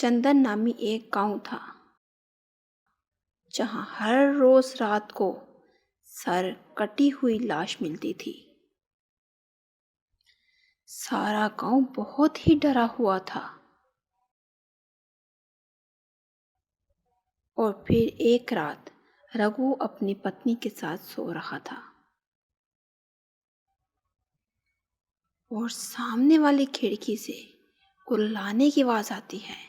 चंदन नामी एक गांव था जहां हर रोज रात को सर कटी हुई लाश मिलती थी। सारा गांव बहुत ही डरा हुआ था। और फिर एक रात रघु अपनी पत्नी के साथ सो रहा था और सामने वाली खिड़की से कुर्लाने की आवाज आती है।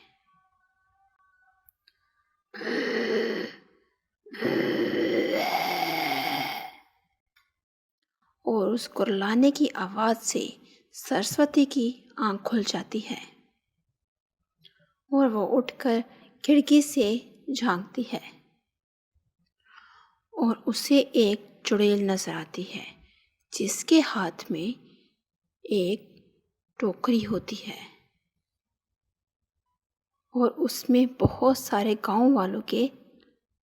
और उस कुर्लाने की आवाज से सरस्वती की आंख खुल जाती है और वो उठकर खिड़की से झांकती है और उसे एक चुड़ैल नजर आती है जिसके हाथ में एक टोकरी होती है और उसमें बहुत सारे गांव वालों के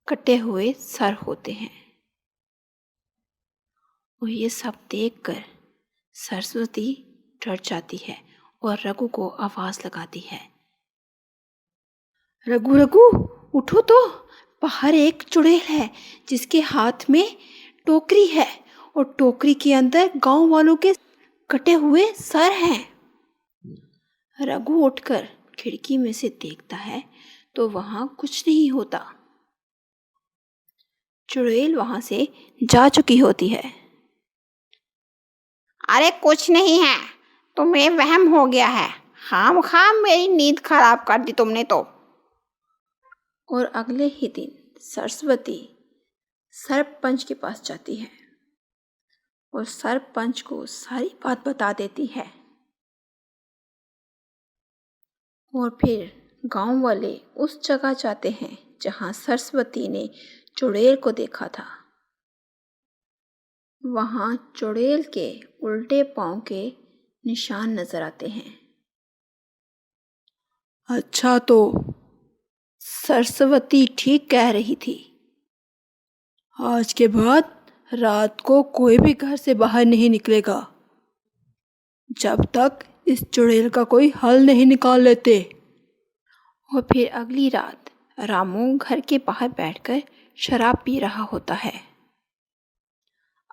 कटे हुए सर होते हैं। और ये सब देखकर सरस्वती डर जाती है और रघु को आवाज लगाती है, रघु रघु उठो तो, बाहर एक चुड़ैल है जिसके हाथ में टोकरी है और टोकरी के अंदर गांव वालों के कटे हुए सर हैं। रघु उठकर खिड़की में से देखता है तो वहां कुछ नहीं होता। चुड़ैल वहां से जा चुकी होती है। अरे कुछ नहीं है, तुम्हें वहम हो गया है। खामखा मेरी नींद खराब कर दी तुमने तो। और अगले ही दिन सरस्वती सरपंच के पास जाती है और सरपंच को सारी बात बता देती है। और फिर गांव वाले उस जगह जाते हैं जहां सरस्वती ने चुड़ैल को देखा था। वहां चुड़ैल के उल्टे पांव के निशान नजर आते हैं। अच्छा, तो सरस्वती ठीक कह रही थी। आज के बाद रात को कोई भी घर से बाहर नहीं निकलेगा जब तक इस चुड़ैल का कोई हल नहीं निकाल लेते। और फिर अगली रात रामू घर के बाहर बैठकर शराब पी रहा होता है।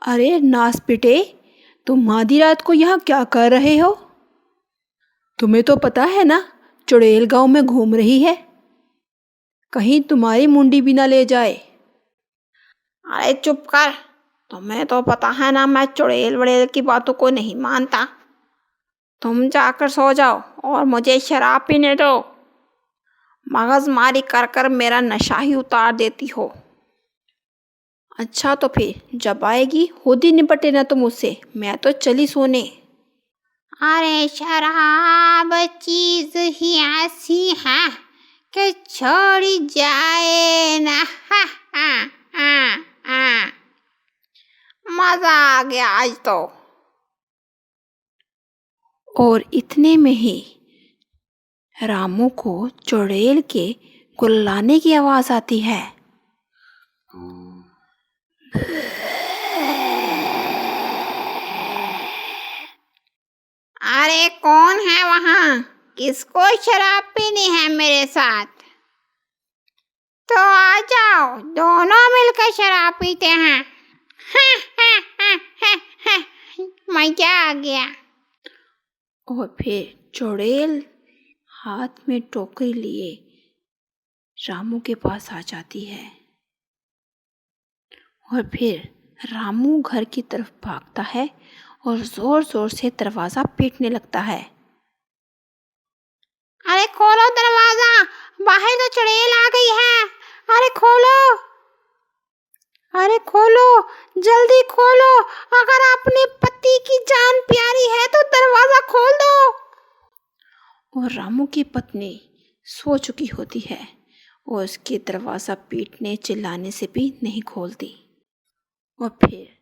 अरे नास बेटे, तुम आधी रात को यहाँ क्या कर रहे हो? तुम्हें तो पता है ना चुड़ैल गांव में घूम रही है, कहीं तुम्हारी मुंडी भी ना ले जाए। अरे चुप कर, तुम्हें तो पता है ना मैं चुड़ैल वड़ैल की बातों को नहीं मानता। तुम जाकर सो जाओ और मुझे शराब पीने दो। मगजमारी कर कर मेरा नशा ही उतार देती हो। अच्छा, तो फिर जब आएगी खुद ही निपटे ना तुम उससे, मैं तो चली सोने। अरे शराब चीज ही ऐसी है कि छोड़ी जाए ना। हा, हा, हा, हा। मजा आ गया आज तो। और इतने में ही रामू को चुड़ैल के कुर्लाने की आवाज आती है। अरे कौन है वहाँ? किसको शराब पीनी है मेरे साथ? तो आ जाओ, दोनों मिलकर शराब पीते हैं। मजा आ गया। और फिर चुड़ैल हाथ में टोकरी लिए रामू के पास आ जाती है और फिर रामू घर की तरफ भागता है और जोर जोर से दरवाजा पीटने लगता है। अरे खोलो दरवाजा, बाहर तो चुड़ैल आ गई है। अरे खोलो, अरे खोलो, जल्दी खोलो। अगर अपने पति की जान प्यारी है तो दरवाजा खोल दो। और रामू की पत्नी सो चुकी होती है और उसके दरवाजा पीटने चिल्लाने से भी नहीं खोलती। और फिर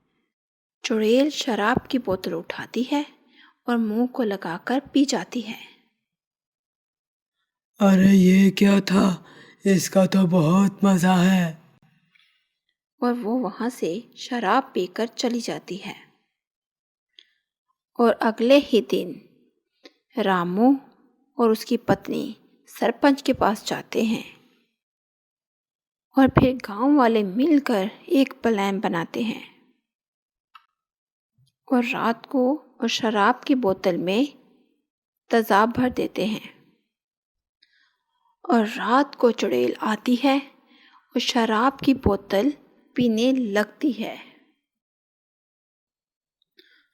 चुड़ैल शराब की बोतल उठाती है और मुंह को लगाकर पी जाती है। अरे ये क्या था, इसका तो बहुत मजा है। और वो वहां से शराब पीकर चली जाती है। और अगले ही दिन रामू और उसकी पत्नी सरपंच के पास जाते हैं और फिर गांव वाले मिलकर एक प्लान बनाते हैं और रात को और शराब की बोतल में तेजाब भर देते हैं। और रात को चुड़ैल आती है और शराब की बोतल पीने लगती है।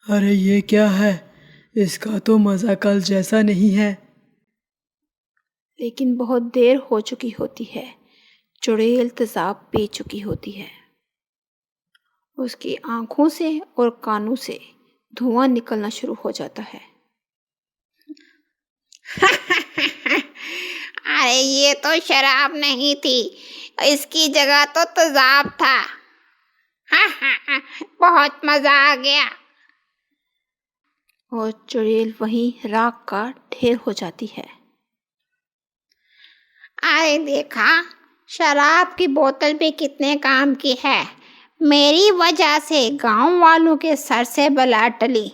अरे ये क्या है? इसका तो मज़ा कल जैसा नहीं है। लेकिन बहुत देर हो चुकी होती है। चुड़ैल तेजाब पी चुकी होती है। उसकी आंखों से और कानों से धुआं निकलना शुरू हो जाता है। अरे ये तो शराब नहीं थी, इसकी जगह तो तेजाब था। बहुत मजा आ गया। और चुड़ैल वहीं राख का ढेर हो जाती है। अरे देखा, शराब की बोतल भी कितने काम की है। मेरी वजह से गांव वालों के सर से बला टली।